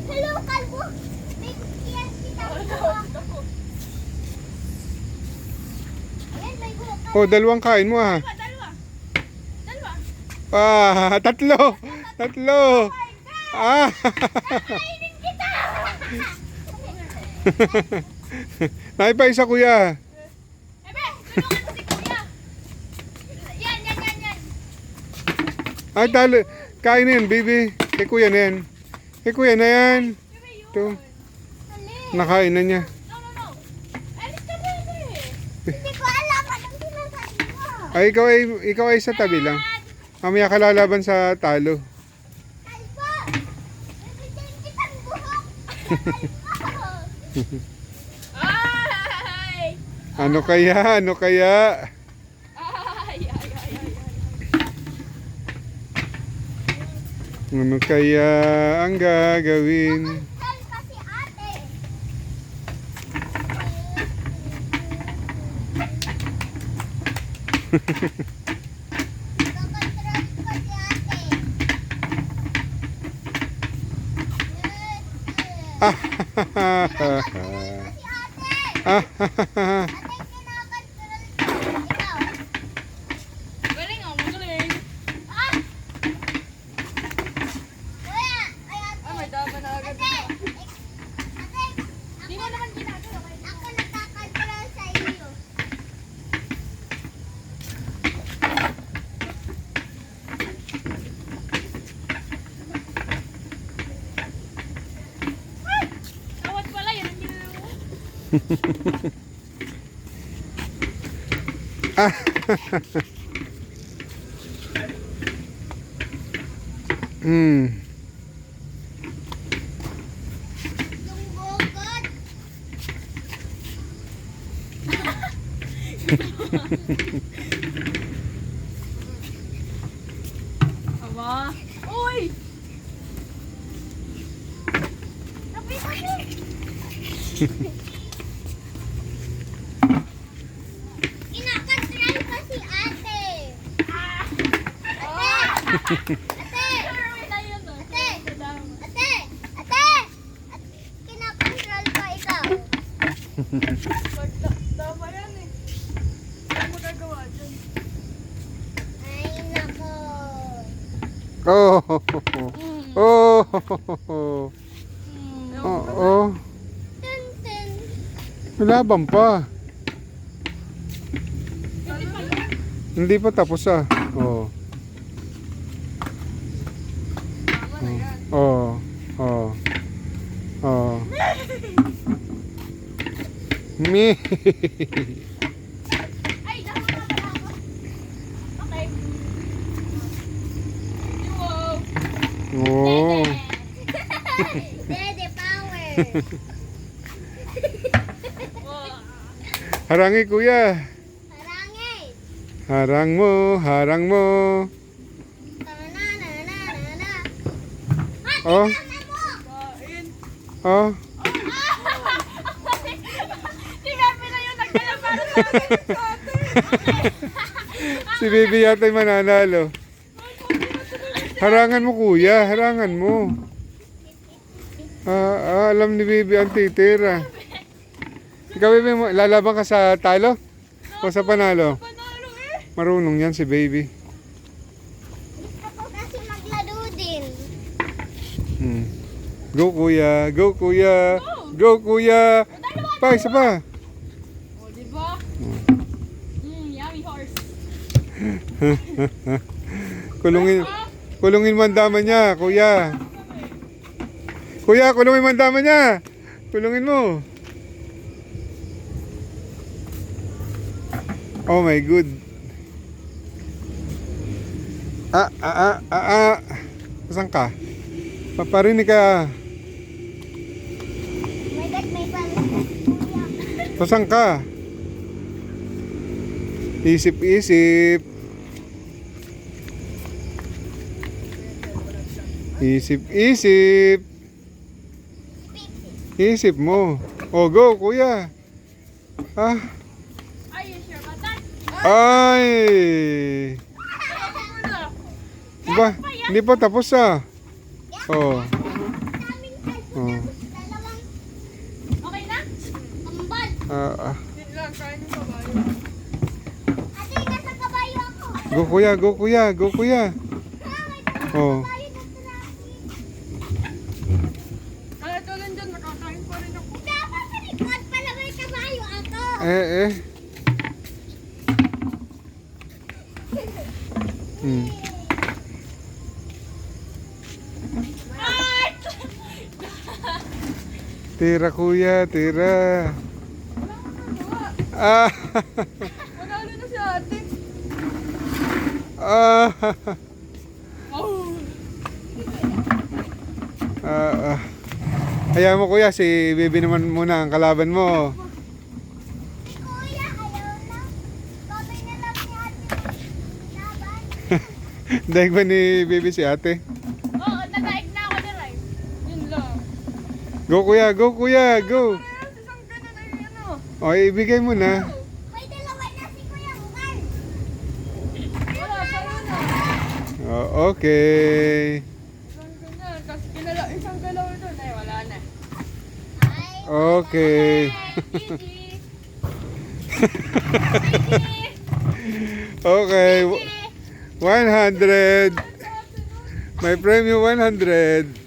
Hello, kalbo. May iyan kita. Ayan, may gulok ka. Oh, dalawang kain mo ah. Dalawa. Tatlo. Tatlo. Ah. Kainin kita. Naipa isa kuya. Ebe, tulungan mo si Kuya. Yan. Ay, talo. Kain na yan, baby. Kay kuya na yan. Kay kuya na yan. Ito. Nakain na niya. No. Alis ka rin Hindi ko alam anong sinasabi mo. Ay, ikaw ay sa tabi lang. Mamaya ka lalaban sa talo. Kalbo. Bibigyan kitang buhok. Kalbo. Ay! Ano kaya? Ano kaya? Ay. Ano kaya ang gagawin? Sal kasi ate. Kakontrol ko si ate. Si ate. Ate, kinakontrol ko. Ikaw. Galing oh, magaling. Ah! Kuya, ay ate. Ah, may dama na agad. Ate, Di mo naman ginagawa. ako nagkakontrol sa iyo. Awat pala, yan ang ginagawa mo. Hmm. Yung bukod. Aba. Uy! Sabi ko siya. Kinakontrol ko si ate. Ate! Wait na yun oh. Ate! Nadama. Ate! Ate! Kinakontrol ko ikaw. Dama yan eh. Ano mo gagawa dyan? Ay, nako. Oh. Oh. Oh. Tun, tun. Laban pa. Hindi pa tapos ah. Oh. Tama na yan. Oh. Oh. Oh. Me. Ay, dama na pala ako. Okay. Wow. Oh. Dede power. Wow. Harangi kuya. Harangin. Harang mo, harang mo. Ta-na-na-na-na-na. Oh. Tama mo. Kain. Oh. Si Gabi na yun, nagkaya para sa akin. Si baby yata yung mananalo. Harangan mo kuya, harangan mo. Alam ni baby ang titira. Ikaw baby, lalaban ka sa talo? O sa panalo? Panalo eh. Marunong yan si baby. Ako kasi maglaro din. Hmm. Go kuya, go kuya, go kuya. Pa, isa pa. O, diba? Yummy horse. Kulungin mo ang dama niya, kuya. Kuya, kulungin mo ang dama niya. Kulungin mo. Oh my good. Saan ka? Paparinig ka. My God, may pala. Saan ka? Isip-isip. Isip-isip. Isip mo. Oh, go, kuya. Ah. Are you sure about that? Ay. Ano? Diba? Pa Hindi pa tapos ah. Oh. Daming Oh. dalawang Okay na? kambal. Ah. Yun lang, kain ng kabayo. Ate, nasa kabayo ako. Go kuya, go kuya, go kuya. Oh. Kabayo na traffic. Kaya tulan dyan, makakain pa rin ako. Dapat sa likod pala may kabayo ako. Eh. Hmm. Ay! Tira kuya, tira. Wala ko nagawa. Ah. Manalo na si ate. Ah. Oh! Ah. Hayaan mo kuya, si Bibi naman muna ang kalaban mo. Si kuya, ayaw na. Kami na lang ni ate. Laban. Daig ba ni Bibi si ate? Oo, nadaig na ako ni Rai. Yun lang. Go kuya, go kuya, go. Parehas isang ganun ay ano. O, ibigay mo na. May dalawa na si kuya Bukan. Wala, sa'yo na. Oh, okay. Isang ganyan. Kasi isang galaw doon ay wala na. Ay, Okay. Gigi! Okay. 100. May premium 100.